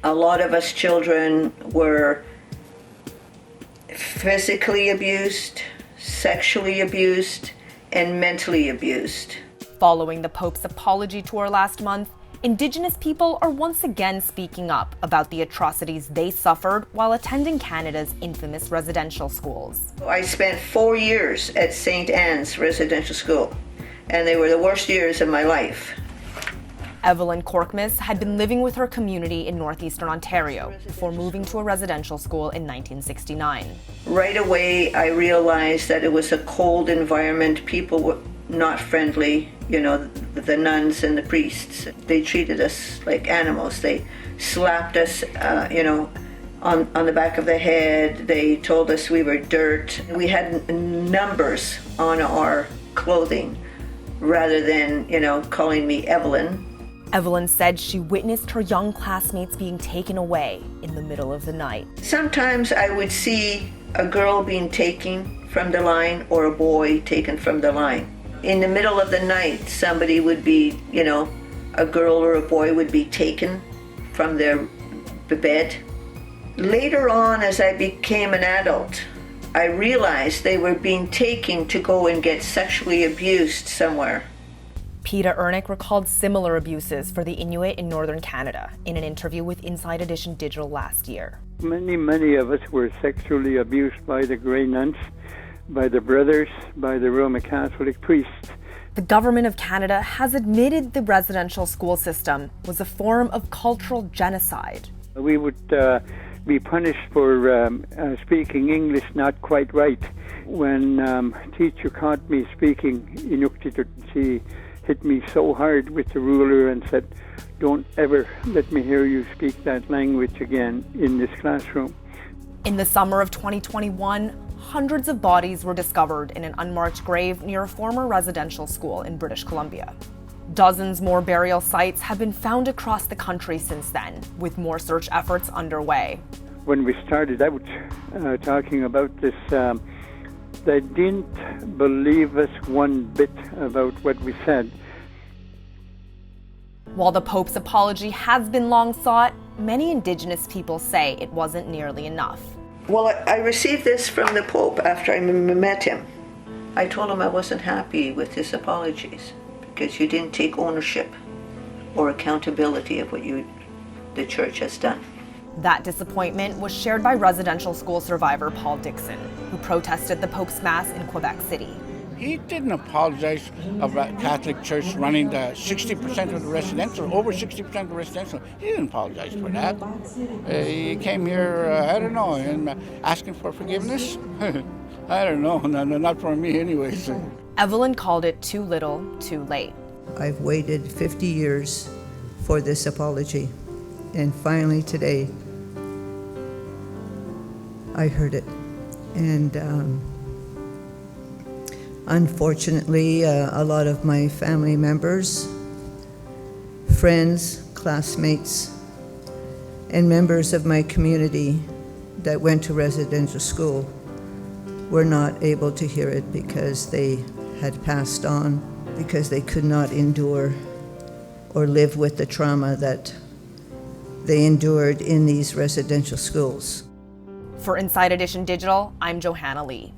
A lot of us children were physically abused, sexually abused, and mentally abused. Following the Pope's apology tour last month, Indigenous people are once again speaking up about the atrocities they suffered while attending Canada's infamous residential schools. I spent 4 years at St. Anne's residential school, and they were the worst years of my life. Evelyn Korkmaz had been living with her community in northeastern Ontario before moving to a residential school in 1969. Right away, I realized that it was a cold environment. People were not friendly, the nuns and the priests. They treated us like animals. They slapped us, on the back of the head. They told us we were dirt. We had numbers on our clothing rather than, calling me Evelyn. Evelyn said she witnessed her young classmates being taken away in the middle of the night. Sometimes I would see a girl being taken from the line or a boy taken from the line. In the middle of the night, somebody would be, a girl or a boy would be taken from their bed. Later on, as I became an adult, I realized they were being taken to go and get sexually abused somewhere. Peter Ernick recalled similar abuses for the Inuit in northern Canada in an interview with Inside Edition Digital last year. Many of us were sexually abused by the Grey Nuns, by the brothers, by the Roman Catholic priests. The Government of Canada has admitted the residential school system was a form of cultural genocide. We would be punished for speaking English not quite right. When teacher caught me speaking Inuktitut, she hit me so hard with the ruler and said, "Don't ever let me hear you speak that language again in this classroom." In the summer of 2021, hundreds of bodies were discovered in an unmarked grave near a former residential school in British Columbia. Dozens more burial sites have been found across the country since then, with more search efforts underway. When we started out talking about this, they didn't believe us one bit about what we said. While the Pope's apology has been long sought, many Indigenous people say it wasn't nearly enough. Well, I received this from the Pope after I met him. I told him I wasn't happy with his apologies because you didn't take ownership or accountability of what the church has done. That disappointment was shared by residential school survivor Paul Dixon, who protested the Pope's Mass in Quebec City. He didn't apologize of a Catholic Church running the 60% of the residential, over 60% of the residential. He didn't apologize for that. He came here, and asking for forgiveness. I don't know, not for me anyways. Evelyn called it too little, too late. I've waited 50 years for this apology, and finally today, I heard it. And unfortunately, a lot of my family members, friends, classmates, and members of my community that went to residential school were not able to hear it because they had passed on, because they could not endure or live with the trauma that they endured in these residential schools. For Inside Edition Digital, I'm Johanna Lee.